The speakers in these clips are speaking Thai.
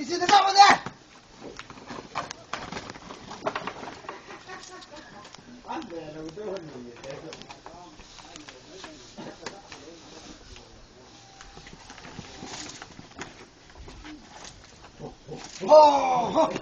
现在干嘛呢？哦。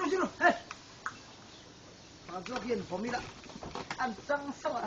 进入，哎，把照片ผมนี่ละอันจังสวะ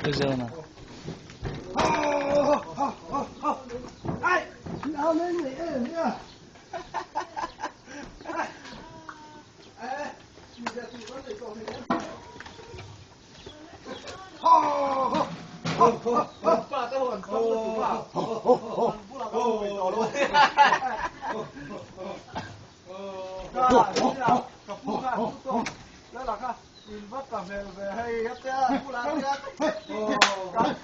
Arizona. Ai, nào lên này nha. Nhìn vắt cả về hay hết thế, phu lá thế,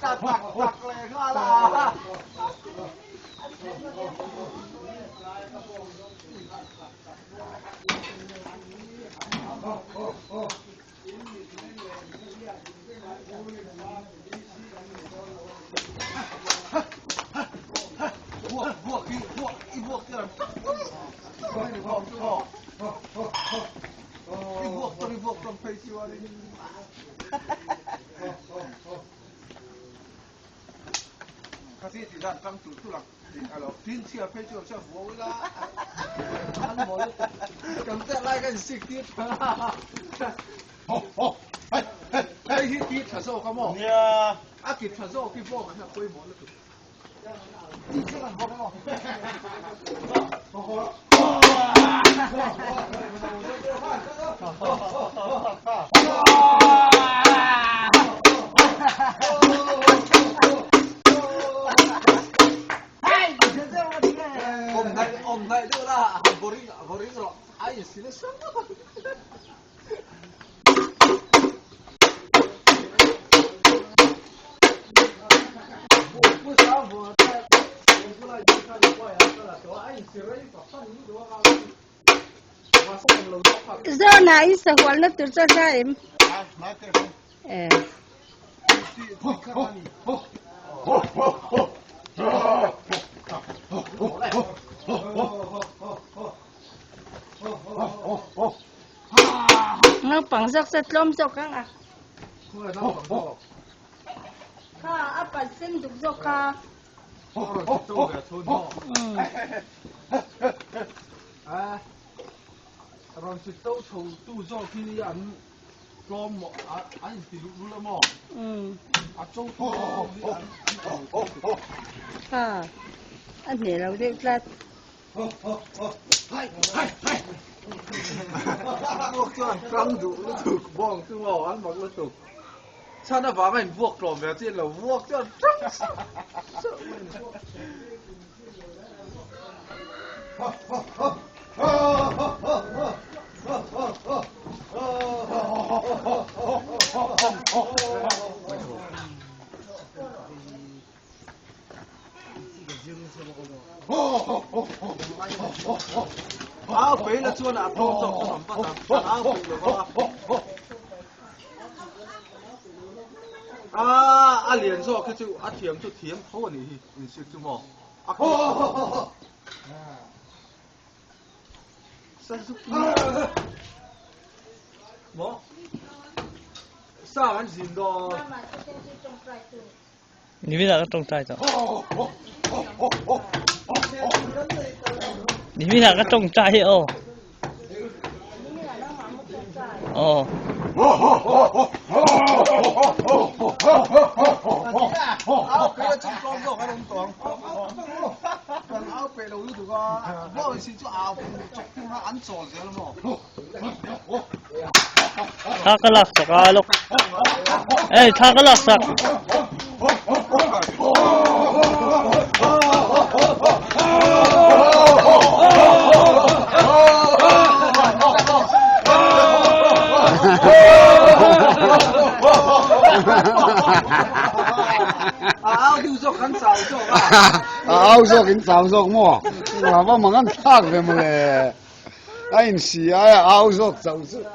cắt lên hoa là. Buộc kia là buộc trong face you are in. Kasi tidak kang tulang. Kalau tin siapa face siapa boleh lah. Kan boleh. Kamu tak lagi kan sikit. Hey, hit terso kamu. Ya. Akit terso kita buat macam koi boleh tu. Ini jangan buat kamu. Om này đưa ra boring rồi, ai xin nó sớm quá. Bữa sáng vừa tôi lại đi ra đi qua là chỗ ai xin rồi phải phân những đồ vào. Giờ này sẽ hoàn tất từ giờ ra em. Nó bằng sắc sét lom sọc các à. Ka apa sen duk zoka. Rồi chỉ tàu tu do khi anh lom anh thì lúc lắm mò. Châu anh này là được là พวกจอนกลางดุแล้วถูกบ้องซึ่งว่าอันบอกแล้วถูกฉันน่ะว่าไม่พวกกลมแบบที่เราพวกจอนเอาไปแล้วชวนอ่ะพร้อมจบขนมปังเอาไปเลยว่า啊，连说佢就甜就甜，好你食啫么？三十几，冇3万钱多。你为啥个种菜的？你为啥个种菜哦？哦。เอาไปแล้วจุ่มกลมๆให้ลงตัวเอาไปแล้วรู้ตัวก็ว่าสิจะเอาจุกที่มาอันโซ่เสียแล้วมั้ง他个垃圾啊，ลูก他个垃圾เอาโซกินสาวโซกมั่วว่าว่ามันกันทักเลยมั้งเลยไอ้นี่สิเอาโซกสาวโซก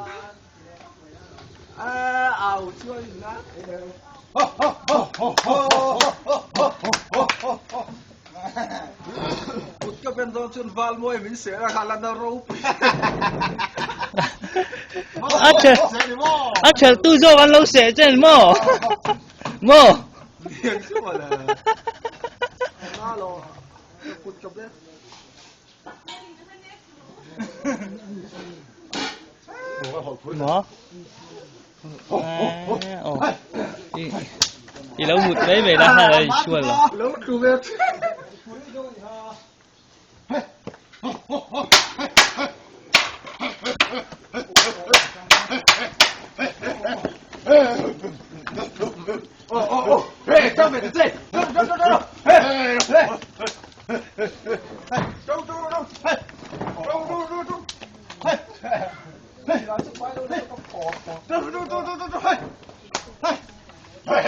เอาช่วยนะก็เป็นตัวจนวาลมวยมินเสียราคาลันดารูปอาเชลตู้โซกันเราเสียเจนโม่เรียนชั่วเลยน่าโลพูดจบเลยหมออีแล้วหมุดไม่ไปนะอะไรช่วยเหรอแล้วดูเว็บเฮ้ยเจ้าเป็นเจ้เฮ้ยเฮ้ยเฮ้ยเจ้าเฮ้ยเฮ้ยเฮ้ยเราจะไปเราเลยต้องขอเจ้าเฮ้ยเฮ้ยเฮ้ยเฮ้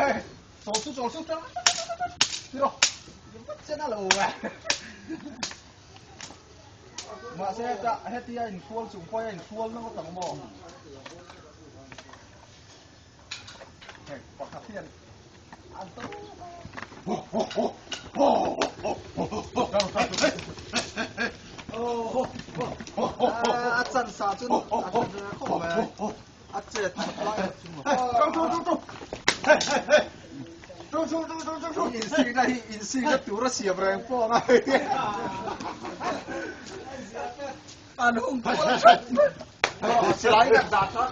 ย走出对了真的了มาเสียจะให้ที่ยังชวนสูงไปยังชวนแล้วก็ต้องบอกเฮ้ยปากเทียนอันตู้โอ้โหอาจารย์สาจุนอาจารย์เข้ามาอาจารย์ทำไรจุ๊เฮ้ยจุ๊อินซีก็ตัวระเสียบแรงป้องไงอันหุ่นตัวสไลด์แบบดาบช็อต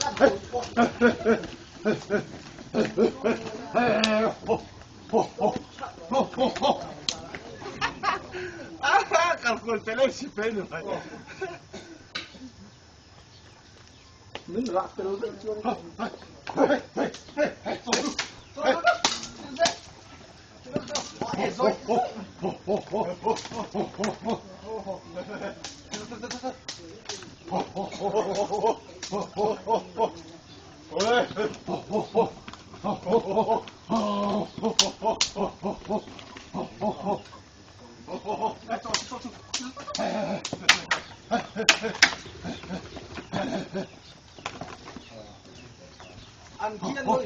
กันคนไปเล่นสิเป็นหรือไงมึงรักเป็นเรื่องช่วยอันที่นั่นโดน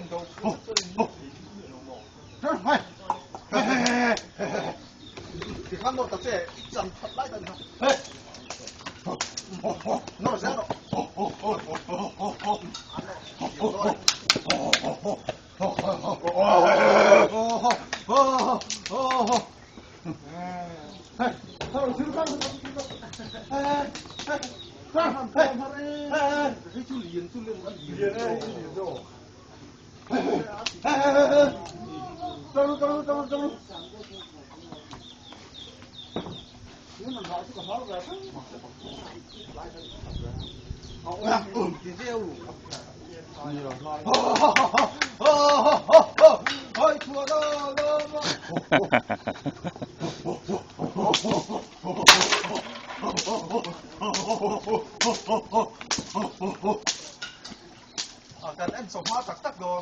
ที่ข้างนอกตะเจ๊จันทัดไล่กันนะเฮ้ยนอกเสียหรอ Cần ăn sổ hoa tắc tắc rồi.